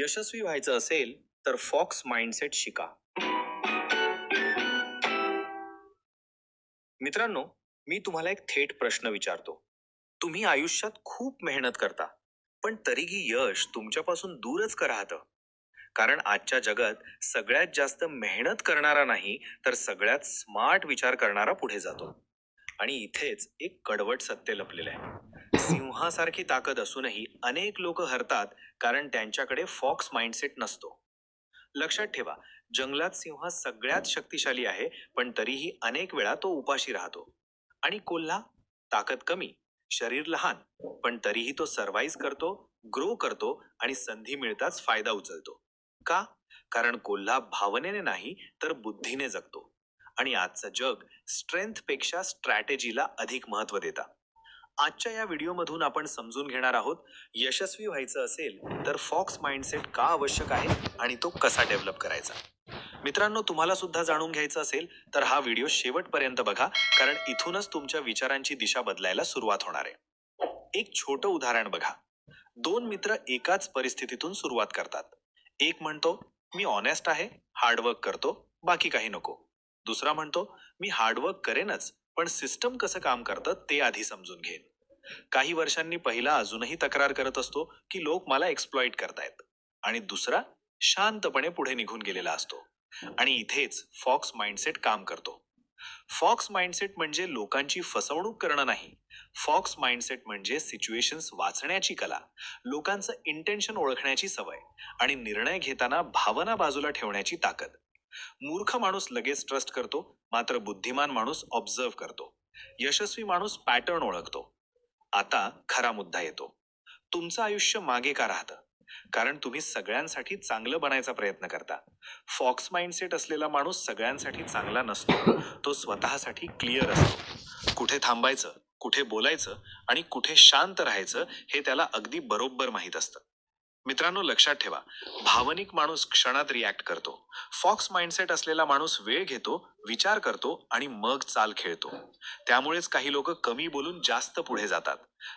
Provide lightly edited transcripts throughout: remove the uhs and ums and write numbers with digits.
यशस्वी व्हायचं असेल तर फॉक्स माइंडसेट शिका. मित्रांनो, मी तुम्हाला एक थेट प्रश्न विचारतो. तुम्ही आयुष्यात खूप मेहनत करता, पण तरीही यश तुमच्यापासून दूरच का राहतं? कारण आजच्या जगात सगळ्यात जास्त मेहनत करणारा नाही, तर सगळ्यात स्मार्ट विचार करणारा पुढे जातो. आणि इथेच एक कडवट सत्य लपलेलं आहे. सिंहासारखी ताकद असूनही अनेक लोक हरतात, कारण त्यांच्याकडे फॉक्स माइंडसेट नसतो. लक्षात ठेवा, जंगलात सिंह सगळ्यात शक्तिशाली आहे, पण तरीही अनेक वेळा तो उपाशी राहतो. आणि कोल्हा, ताकद कमी, शरीर लहान, पण तरीही तो सर्वाइव्ह करतो, ग्रो करतो आणि संधी मिळताच फायदा उचलतो. का? कारण कोल्हा भावनेने नाही, तर बुद्धीने जगतो. आणि आजचं जग स्ट्रेंथ पेक्षा स्ट्रॅटेजीला अधिक महत्व देतात. आजच्या या व्हिडिओमधून आपण समजून घेणार आहोत, यशस्वी व्हायचं असेल तर फॉक्स माइंडसेट का आवश्यक आहे आणि तो कसा डेव्हलप करायचा. मित्रांनो, तुम्हाला सुद्धा जाणून घ्यायचं असेल तर हा व्हिडिओ शेवटपर्यंत बघा, कारण इथूनच तुमच्या विचारांची दिशा बदलायला सुरुवात होणार आहे. एक छोटं उदाहरण बघा. दोन मित्र एकाच परिस्थितीतून सुरुवात करतात. एक म्हणतो, मी ऑनेस्ट आहे, हार्डवर्क करतो, बाकी काही नको. दुसरा म्हणतो, मी हार्डवर्क करेनच, पण सिस्टम कसं काम करतं ते आधी समजून घेईन. काही वर्षांनी पहिला अजूनही तक्रार करत असतो की लोक मला एक्सप्लॉइट करतायत, आणि दुसरा शांतपणे पुढे निघून गेलेला असतो. आणि इथेच फॉक्स माइंडसेट काम करतो. फॉक्स माइंडसेट म्हणजे लोकांची फसवणूक करणं नाही. फॉक्स माइंडसेट म्हणजे सिच्युएशन्स वाचण्याची कला, लोकांचं इंटेन्शन ओळखण्याची सवय आणि निर्णय घेताना भावना बाजूला ठेवण्याची ताकद. मूर्ख माणूस लगेच ट्रस्ट करतो, मात्र बुद्धिमान माणूस ऑब्झर्व करतो. यशस्वी माणूस पॅटर्न ओळखतो. आता खरा मुद्दा येतो. तुमचं आयुष्य मागे का राहतं? कारण तुम्ही सगळ्यांसाठी चांगलं बनायचा प्रयत्न करता. फॉक्स माइंडसेट असलेला माणूस सगळ्यांसाठी चांगला नसतो, तो स्वतःसाठी क्लिअर असतो. कुठे थांबायचं, कुठे बोलायचं आणि कुठे शांत राहायचं हे त्याला अगदी बरोबर माहीत असतं. मित्रांनो, लक्षात ठेवा, भावनिक माणूस क्षणात रिॲक्ट करतो. फॉक्स माइंडसेट असलेला माणूस वेळ घेतो, विचार करतो आणि मग चाल खेळतो. त्यामुळेच काही लोक कमी बोलून जास्त पुढे जातात.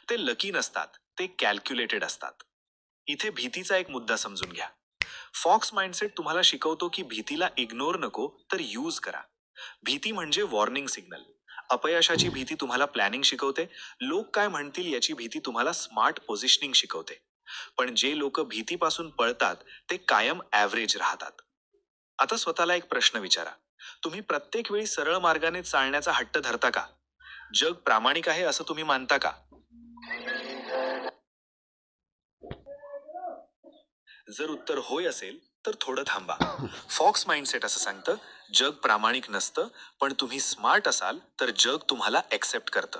ते लकी नसतात, ते कॅल्क्युलेटेड असतात. इथे भीतीचा एक मुद्दा समजून घ्या. फॉक्स माइंडसेट तुम्हाला शिकवतो की भीतीला इग्नोर नको, तर यूज करा. भीती म्हणजे वॉर्निंग सिग्नल. अपयशाची भीती तुम्हाला प्लॅनिंग शिकवते. लोक काय म्हणतील याची भीती तुम्हाला स्मार्ट पोझिशनिंग शिकवते. पण जे लोक भीतीपासून पळतात ते कायम ॲव्हरेज राहतात. आता स्वतःला एक प्रश्न विचारा. तुम्ही प्रत्येक वेळी सरळ मार्गाने चालण्याचा हट्ट धरता का? जग प्रामाणिक आहे असं तुम्ही मानता का? जर उत्तर होय असेल तर थोडं थांबा. फॉक्स माइंडसेट असं सांगतं, जग प्रामाणिक नसतं, पण तुम्ही स्मार्ट असाल तर जग तुम्हाला एक्सेप्ट करतं.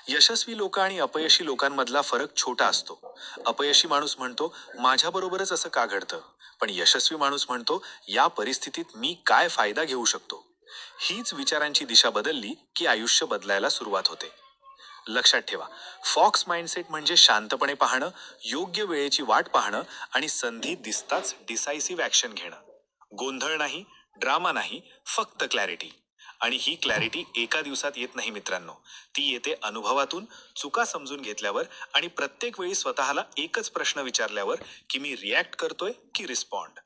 यशस्वी लोक आणि अपयशी लोकांमधला फरक छोटा असतो. अपयशी माणूस म्हणतो, माझ्याबरोबरच असं का घडतं? पण यशस्वी माणूस म्हणतो, या परिस्थितीत मी काय फायदा घेऊ शकतो? हीच विचारांची दिशा बदलली की आयुष्य बदलायला सुरुवात होते. लक्षात ठेवा, फॉक्स माइंडसेट म्हणजे शांतपणे पाहणं, योग्य वेळेची वाट पाहणं आणि संधी दिसताच डिसायसिव्ह ऍक्शन घेणं. गोंधळ नाही, ड्रामा नाही, फक्त क्लॅरिटी. आणि ही क्लॅरिटी एका दिवसात येत नाही मित्रांनो. ती येते अनुभवातून, चुका समजून घेतल्यावर आणि प्रत्येक वेळी स्वतःला एकच प्रश्न विचारल्यावर की मी रिॲक्ट करतोय की रिस्पॉन्ड.